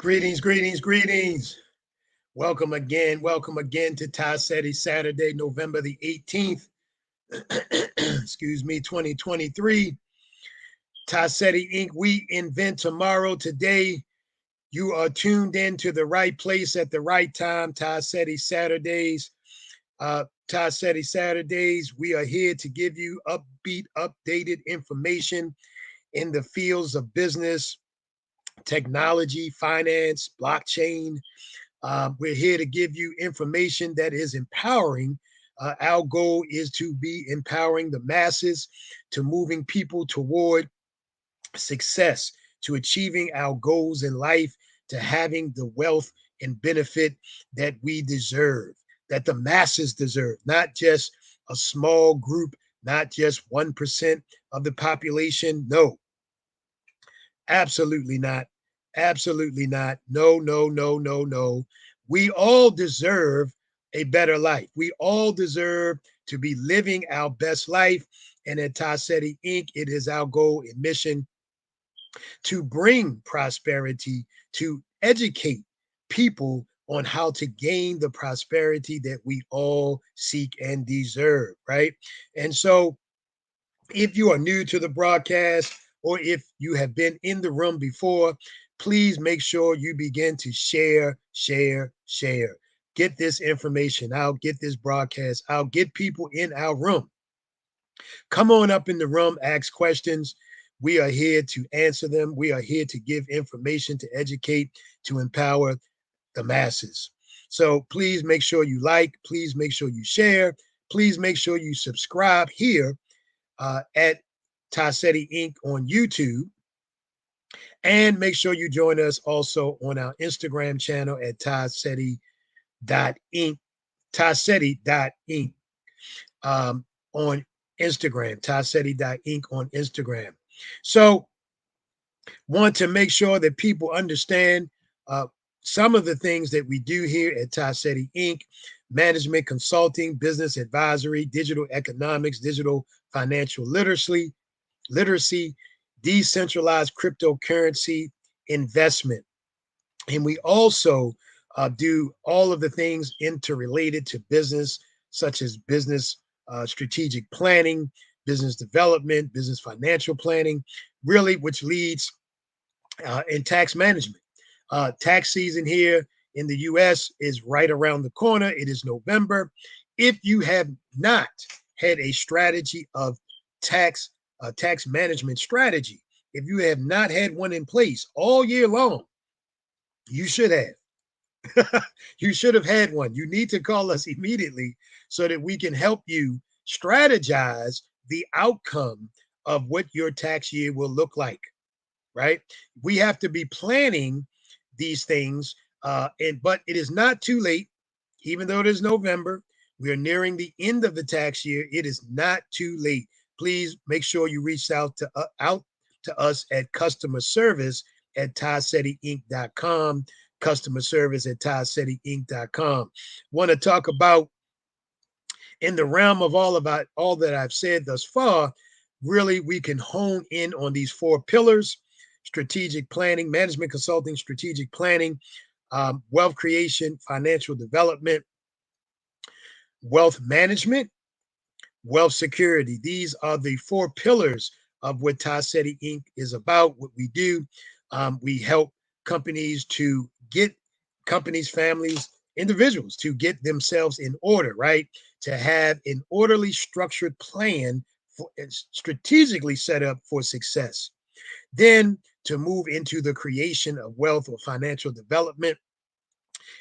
Greetings, greetings, greetings. Welcome again to Seti Saturday, November the 18th, excuse me, 2023. Seti Inc., we invent tomorrow. Today, you are tuned in to the right place at the right time. Seti Saturdays. Seti Saturdays, we are here to give you upbeat, updated information in the fields of business, technology, finance, blockchain. We're here to give you information that is empowering. Our goal is to be empowering the masses, to moving people toward success, to achieving our goals in life, to having the wealth and benefit that we deserve, that the masses deserve, not just a small group, not just 1% of the population. No, absolutely not. Absolutely not. No, no, no, no, no. We all deserve a better life. We all deserve to be living our best life. And at Seti Inc., it is our goal and mission to bring prosperity, to educate people on how to gain the prosperity that we all seek and deserve, right? And so if you are new to the broadcast, or if you have been in the room before, please make sure you begin to share, share, share. Get this information out, get this broadcast out, get people in our room. Come on up in the room, ask questions. We are here to answer them. We are here to give information, to educate, to empower the masses. So please make sure you like, please make sure you share, please make sure you subscribe here at Seti Inc. on YouTube. And make sure you join us also on our Instagram channel at Seti.inc, Seti.inc on Instagram, Seti.inc on Instagram. So want to make sure that people understand some of the things that we do here at Seti Inc. Management consulting, business advisory, digital economics, digital financial literacy, decentralized cryptocurrency investment. And we also do all of the things interrelated to business, such as business strategic planning, business development, business financial planning, really, which leads in tax management. Tax season here in the US is right around the corner. It is November. If you have not had a strategy of tax management strategy, if you have not had one in place all year long, you should have. You should have had one. You need to call us immediately so that we can help you strategize the outcome of what your tax year will look like, right? We have to be planning these things, but it is not too late, even though it is November. We are nearing the end of the tax year. It is not too late. Please make sure you reach out to us at customer service at TiSetiInc.com, customer service at TiSetiInc.com. Want to talk about, in the realm of all that I've said thus far, really we can hone in on these four pillars: strategic planning, management consulting, strategic planning, wealth creation, financial development, wealth management, wealth security. These are the four pillars of what Seti Inc. is about, what we do. We help companies, families, individuals to get themselves in order, right? To have an orderly, structured plan strategically set up for success. Then to move into the creation of wealth or financial development.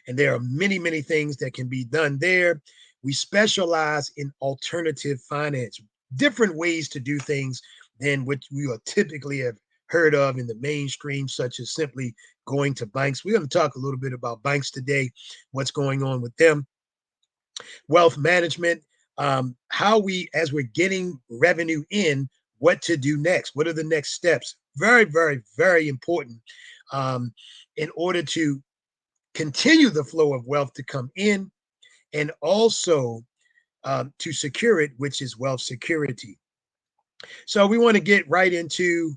And there are many, many things that can be done there. We specialize in alternative finance, different ways to do things than what we are typically have heard of in the mainstream, such as simply going to banks. We're going to talk a little bit about banks today, what's going on with them. Wealth management, how we, as we're getting revenue in, what to do next. What are the next steps? Very, very, very important in order to continue the flow of wealth to come in, and also to secure it, which is wealth security. So we want to get right into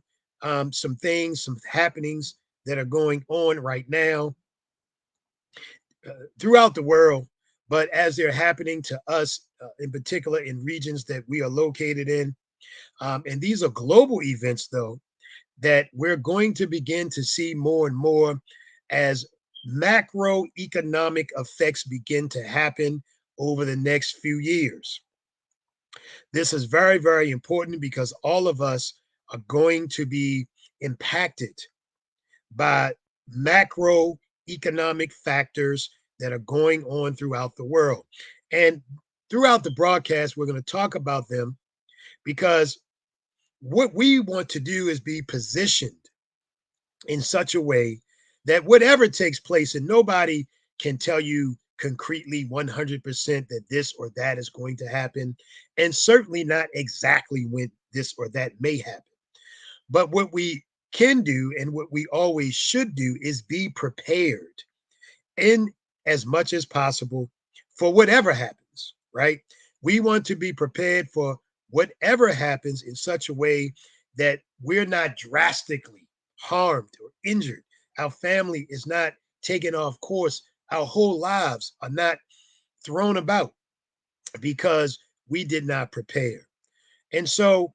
some things, some happenings that are going on right now throughout the world, but as they're happening to us in particular in regions that we are located in. And these are global events, though, that we're going to begin to see more and more as macroeconomic effects begin to happen over the next few years. This is very, very important because all of us are going to be impacted by macroeconomic factors that are going on throughout the world. And throughout the broadcast, we're going to talk about them because what we want to do is be positioned in such a way that whatever takes place, and nobody can tell you concretely 100% that this or that is going to happen, and certainly not exactly when this or that may happen. But what we can do and what we always should do is be prepared in as much as possible for whatever happens, right? We want to be prepared for whatever happens in such a way that we're not drastically harmed or injured. Our family is not taken off course. Our whole lives are not thrown about because we did not prepare. And so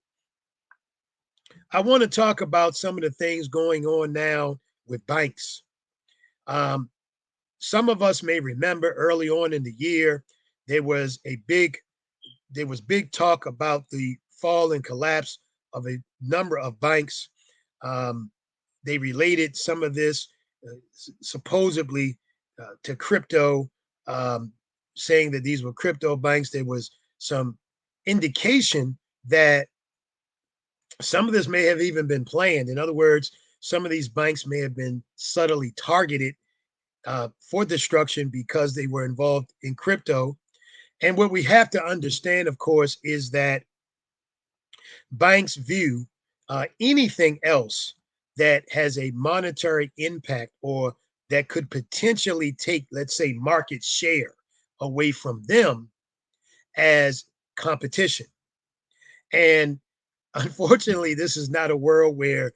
I want to talk about some of the things going on now with banks. Um, some of us may remember early on in the year there was a big there was big talk about the fall and collapse of a number of banks. Um, they related some of this supposedly to crypto, um, saying that these were crypto banks. There was some indication that some of this may have even been planned. In other words, some of these banks may have been subtly targeted for destruction because they were involved in crypto. And what we have to understand, of course, is that banks view anything else that has a monetary impact or that could potentially take, let's say, market share away from them as competition. And unfortunately, this is not a world where,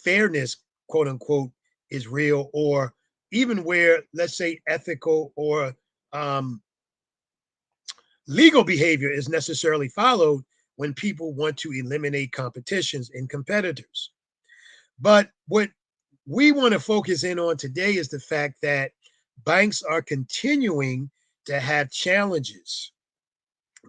fairness, quote unquote, is real, or even where, let's say, ethical or um, legal behavior is necessarily followed when people want to eliminate competitions and competitors. But what we want to focus in on today is the fact that banks are continuing to have challenges.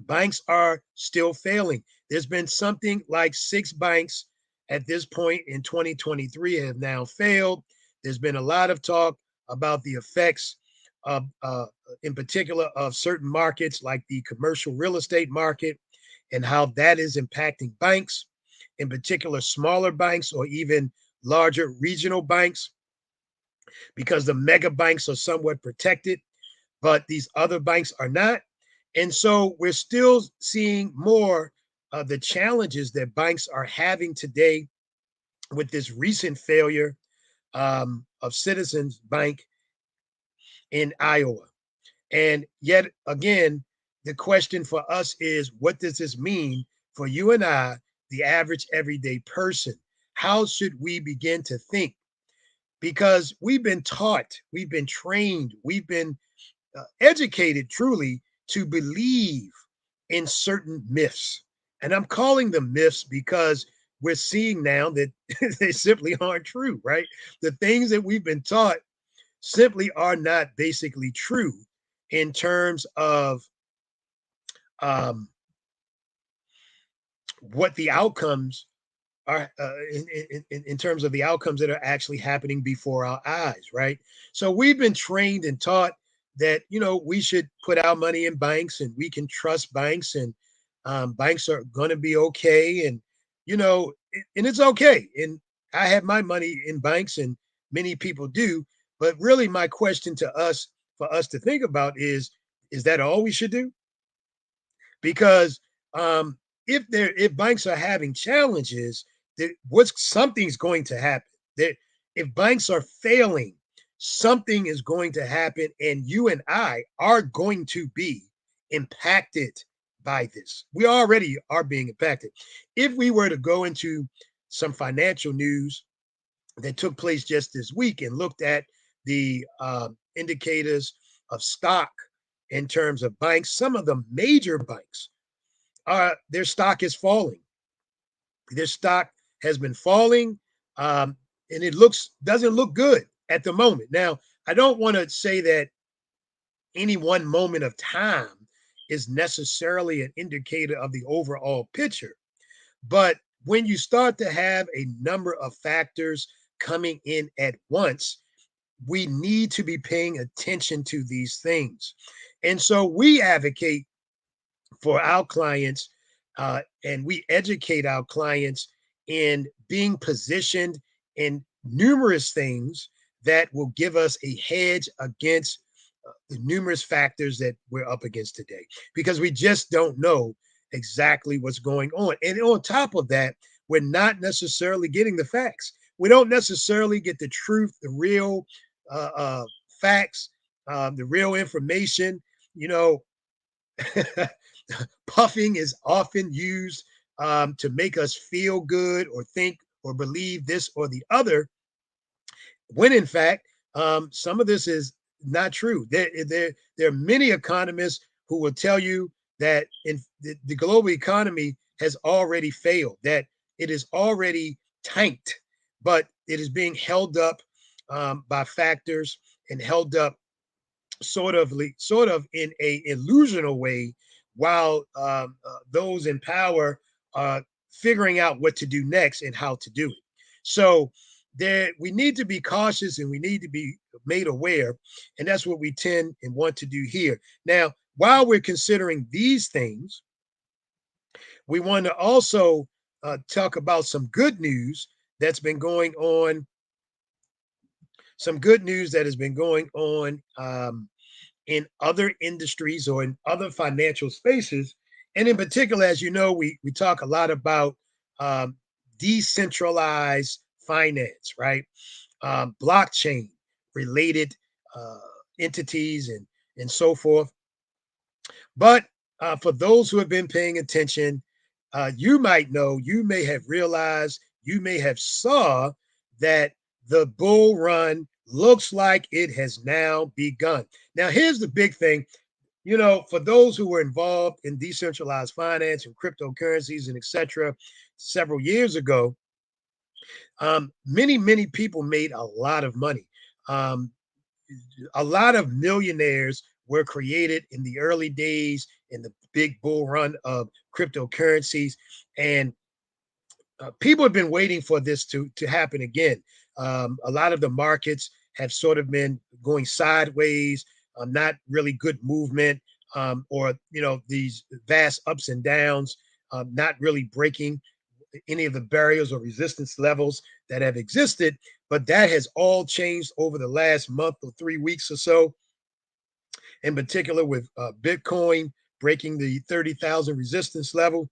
Banks are still failing. There's been something like 6 banks at this point in 2023 have now failed. There's been a lot of talk about the effects of, in particular, of certain markets like the commercial real estate market and how that is impacting banks, in particular, smaller banks or even larger regional banks, because the mega banks are somewhat protected, but these other banks are not. And so we're still seeing more of the challenges that banks are having today with this recent failure of Citizens Bank in Iowa. And yet again, the question for us is, what does this mean for you and I, the average everyday person? How should we begin to think? Because we've been taught, we've been trained, we've been educated truly to believe in certain myths. And I'm calling them myths because we're seeing now that they simply aren't true, right? The things that we've been taught simply are not basically true in terms of um, what the outcomes are, in terms of the outcomes that are actually happening before our eyes, right? So we've been trained and taught that we should put our money in banks and we can trust banks, and banks are going to be okay, and and it's okay. And I have my money in banks, and many people do. But really, my question to us, for us to think about, is that all we should do? Because if banks are having challenges, what's something's going to happen. That if banks are failing, something is going to happen, and you and I are going to be impacted by this. We already are being impacted. If we were to go into some financial news that took place just this week and looked at the indicators of stock in terms of banks. Some of the major banks are their stock is falling. Their stock has been falling, um, and it looks doesn't look good at the moment. Now, I don't want to say that any one moment of time is necessarily an indicator of the overall picture, but when you start to have a number of factors coming in at once, we need to be paying attention to these things. And so we advocate for our clients, and we educate our clients in being positioned in numerous things that will give us a hedge against the numerous factors that we're up against today, because we just don't know exactly what's going on. And on top of that, we're not necessarily getting the facts. We don't necessarily get the truth, the real facts, the real information. You know, puffing is often used to make us feel good or think or believe this or the other, when in fact, some of this is not true. There are many economists who will tell you that the global economy has already failed, that it is already tanked, but it is being held up by factors and held up sort of in a illusional way, while those in power are figuring out what to do next and how to do it. So there, we need to be cautious and we need to be made aware, and that's what we tend and want to do here. Now, while we're considering these things, we want to also talk about some good news that's been going on. Some good news that has been going on in other industries or in other financial spaces. And in particular, as you know, we talk a lot about um, decentralized finance, right? Blockchain related uh, entities and so forth. But for those who have been paying attention, you might know, you may have realized, you may have saw that the bull run looks like it has now begun. Now, here's the big thing. You know, for those who were involved in decentralized finance and cryptocurrencies and etc. several years ago, many people made a lot of money. Um, a lot of millionaires were created in the early days in the big bull run of cryptocurrencies, and people have been waiting for this to happen again. A lot of the markets have sort of been going sideways, not really good movement, or these vast ups and downs, not really breaking any of the barriers or resistance levels that have existed. But that has all changed over the last month or 3 weeks or so, in particular with Bitcoin breaking the 30,000 resistance level.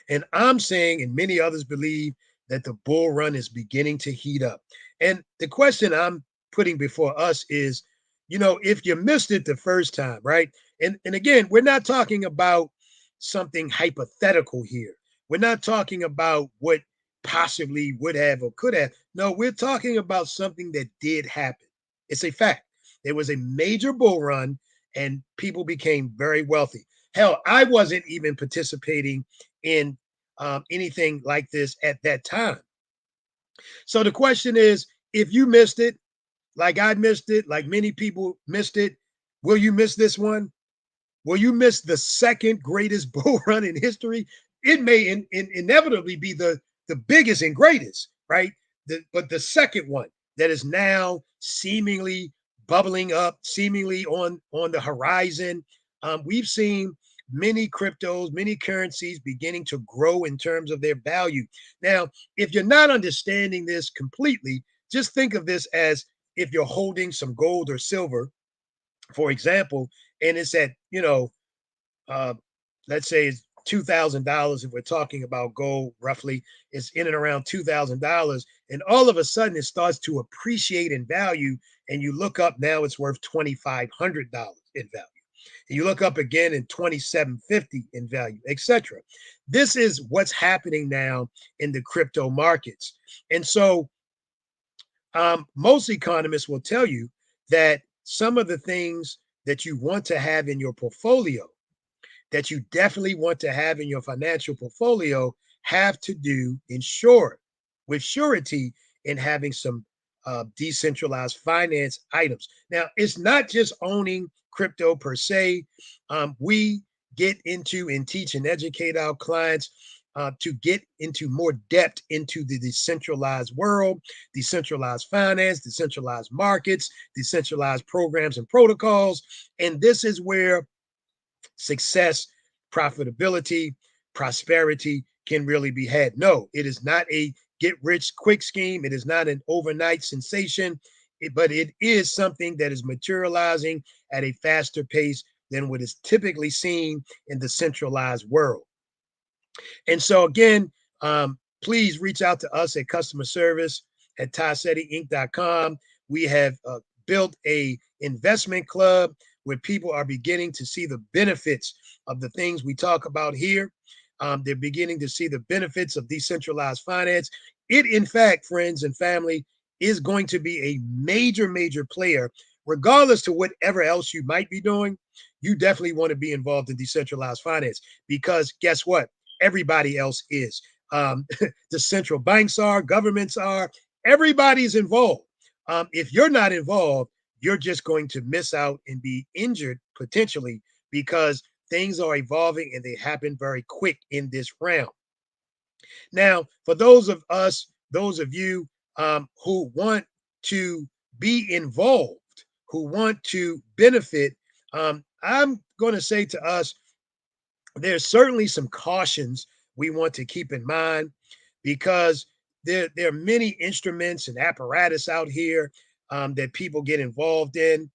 And I'm saying, and many others believe, that the bull run is beginning to heat up. And the question I'm putting before us is, if you missed it the first time, right? And again, we're not talking about something hypothetical here. We're not talking about what possibly would have or could have. No, we're talking about something that did happen. It's a fact. There was a major bull run and people became very wealthy. Hell, I wasn't even participating in anything like this at that time. So the question is, if you missed it, like I missed it, like many people missed it, will you miss this one? Will you miss the second greatest bull run in history? It may inevitably be the biggest and greatest, right? But the second one that is now seemingly bubbling up, seemingly on the horizon. We've seen many cryptos, many currencies beginning to grow in terms of their value. Now, if you're not understanding this completely, just think of this as if you're holding some gold or silver, for example, and it's at, uh, let's say it's $2,000. If we're talking about gold, roughly, it's in and around $2,000. And all of a sudden, it starts to appreciate in value. And you look up now, it's worth $2,500 in value. And you look up again in 2,750 in value, etc. This is what's happening now in the crypto markets. And so Most economists will tell you that some of the things that you want to have in your portfolio, that you definitely want to have in your financial portfolio, have to do ensure with surety in having some decentralized finance items. Now, it's not just owning crypto per se. We get into and teach and educate our clients to get into more depth into the decentralized world, decentralized finance, decentralized markets, decentralized programs and protocols. And this is where success, profitability, prosperity can really be had. No, it is not a get rich quick scheme. It is not an overnight sensation, but it is something that is materializing at a faster pace than what is typically seen in the centralized world. And so, again, please reach out to us at customer service at TieSetiInc.com. We have built a investment club where people are beginning to see the benefits of the things we talk about here. They're beginning to see the benefits of decentralized finance. It, in fact, friends and family, is going to be a major, major player, regardless to whatever else you might be doing. You definitely want to be involved in decentralized finance because guess what? Everybody else is. The central banks are, governments are, everybody's involved. If you're not involved, you're just going to miss out and be injured potentially because things are evolving and they happen very quick in this realm. Now, for those of you who want to be involved, who want to benefit, I'm going to say to us, there's certainly some cautions we want to keep in mind because there are many instruments and apparatus out here that people get involved in.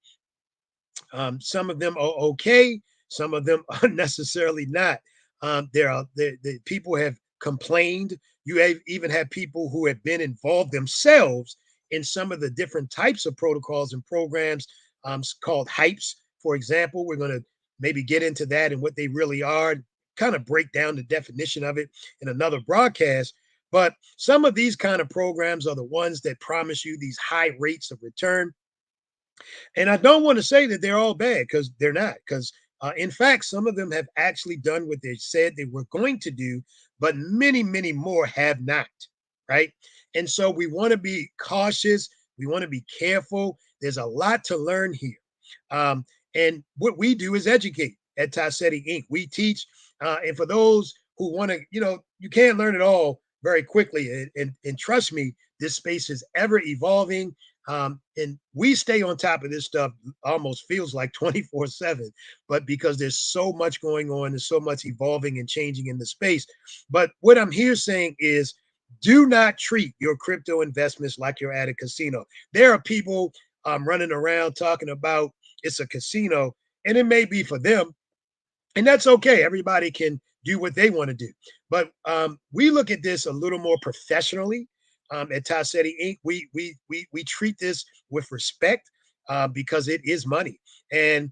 Some of them are okay, some of them are necessarily not. The people have complained. You have even had people who have been involved themselves in some of the different types of protocols and programs called hypes. For example, we're going to maybe get into that and what they really are, kind of break down the definition of it in another broadcast. But some of these kind of programs are the ones that promise you these high rates of return. And I don't want to say that they're all bad because they're not. Because in fact, some of them have actually done what they said they were going to do, but many, many more have not. Right. And so we want to be cautious. We want to be careful. There's a lot to learn here. Um, and what we do is educate at Tassetti Inc. We teach. And for those who want to, you can't learn it all very quickly. And trust me, this space is ever evolving and we stay on top of this stuff almost feels like 24/7, but because there's so much going on, there's so much evolving and changing in the space. But what I'm here saying is do not treat your crypto investments like you're at a casino. There are people running around talking about it's a casino, and it may be for them, and that's okay. Everybody can do what they want to do. But we look at this a little more professionally at Tassetti Inc. We treat this with respect because it is money. And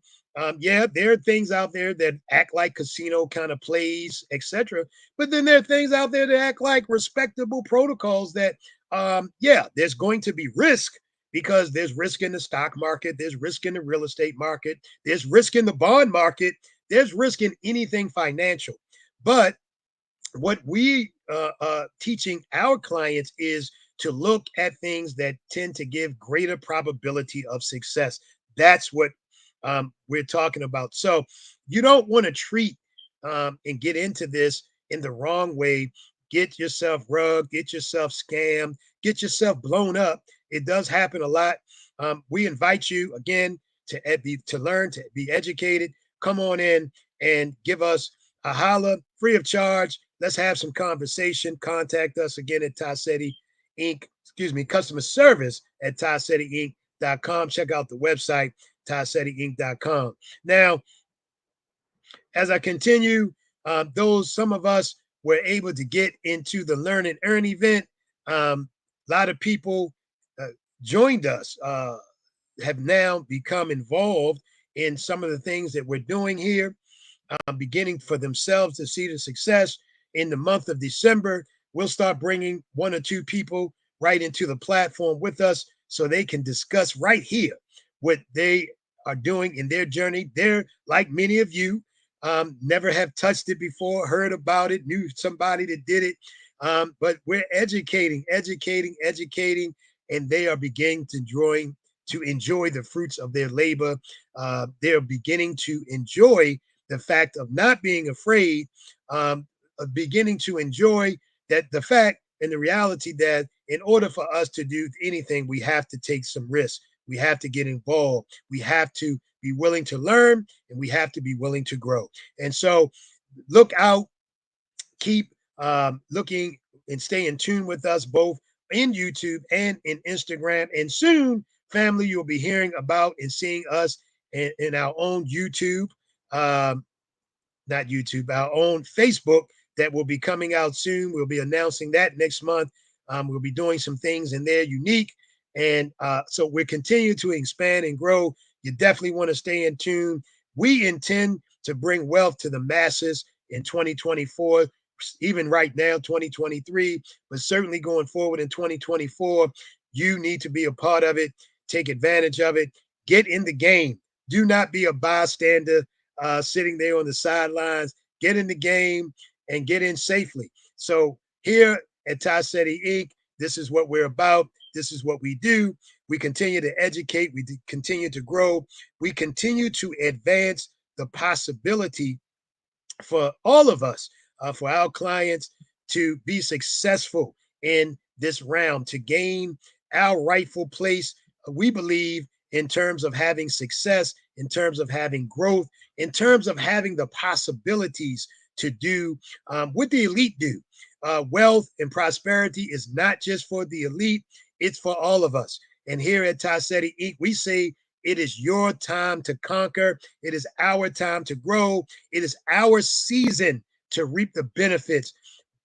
yeah, there are things out there that act like casino kind of plays, etc. But then there are things out there that act like respectable protocols that, yeah, there's going to be risk because there's risk in the stock market, there's risk in the real estate market, there's risk in the bond market, there's risk in anything financial. But what we teaching our clients is to look at things that tend to give greater probability of success. That's what we're talking about. So you don't want to treat and get into this in the wrong way. Get yourself rugged, get yourself scammed, get yourself blown up. It does happen a lot. We invite you again to learn, to be educated. Come on in and give us a holla free of charge. Let's have some conversation. Contact us again at Tassetti Inc. Customer service at TieSetiInc.com. Check out the website, TieSetiInc.com. Now, as I continue, some of us were able to get into the Learn and Earn event. A lot of people uh, joined us, have now become involved in some of the things that we're doing here, beginning for themselves to see the success in the month of December. We'll start bringing one or two people right into the platform with us so they can discuss right here what they are doing in their journey. They're like many of you, never have touched it before, heard about it, knew somebody that did it. But we're educating, and they are beginning to enjoy the fruits of their labor. They're beginning to enjoy the fact of not being afraid, beginning to enjoy that the fact and the reality that in order for us to do anything, we have to take some risks. We have to get involved. We have to be willing to learn, and we have to be willing to grow. And so look out, keep looking and stay in tune with us both in YouTube and in Instagram. And soon, family, you'll be hearing about and seeing us in our own YouTube. Not YouTube, our own Facebook that will be coming out soon. We'll be announcing that next month. We'll be doing some things in there unique. And so we're continuing to expand and grow. You definitely want to stay in tune. We intend to bring wealth to the masses in 2024, even right now, 2023, but certainly going forward in 2024. You need to be a part of it. Take advantage of it. Get in the game. Do not be a bystander sitting there on the sidelines. Get in the game and get in safely. So here at Seti Inc., this is what we're about. This is what we do. We continue to educate. We continue to grow. We continue to advance the possibility for all of us, for our clients to be successful in this realm, to gain our rightful place. We believe in terms of having success, in terms of having growth, in terms of having the possibilities to do what the elite do. Wealth and prosperity is not just for the elite, it's for all of us. And here at Seti Inc., we say it is your time to conquer. It is our time to grow. It is our season to reap the benefits.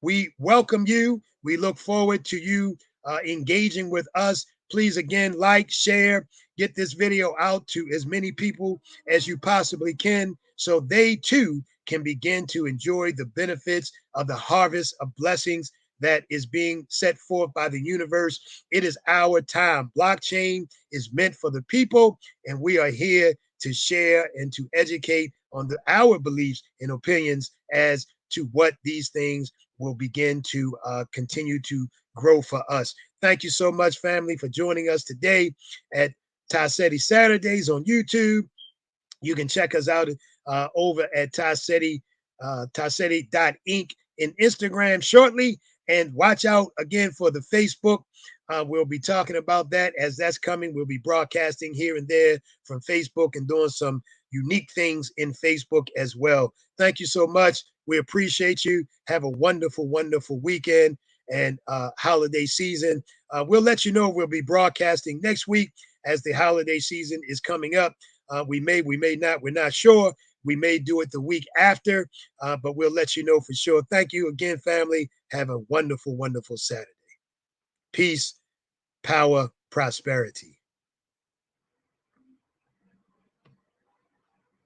We welcome you. We look forward to you engaging with us. Please, again, like, share, get this video out to as many people as you possibly can so they too can begin to enjoy the benefits of the harvest of blessings that is being set forth by the universe. It is our time. Blockchain is meant for the people, and we are here to share and to educate on our beliefs and opinions as to what these things will begin to continue to grow for us. Thank you so much, family, for joining us today at Seti Saturdays on YouTube. You can check us out over at Seti, Inc. in Instagram shortly. And watch out again for the Facebook. We'll be talking about that as that's coming. We'll be broadcasting here and there from Facebook and doing some unique things in Facebook as well. Thank you so much. We appreciate you. Have a wonderful, wonderful weekend and holiday season. We'll let you know we'll be broadcasting next week as the holiday season is coming up. We may not. We're not sure. We may do it the week after, but we'll let you know for sure. Thank you again, family. Have a wonderful, wonderful Saturday. Peace, power, prosperity.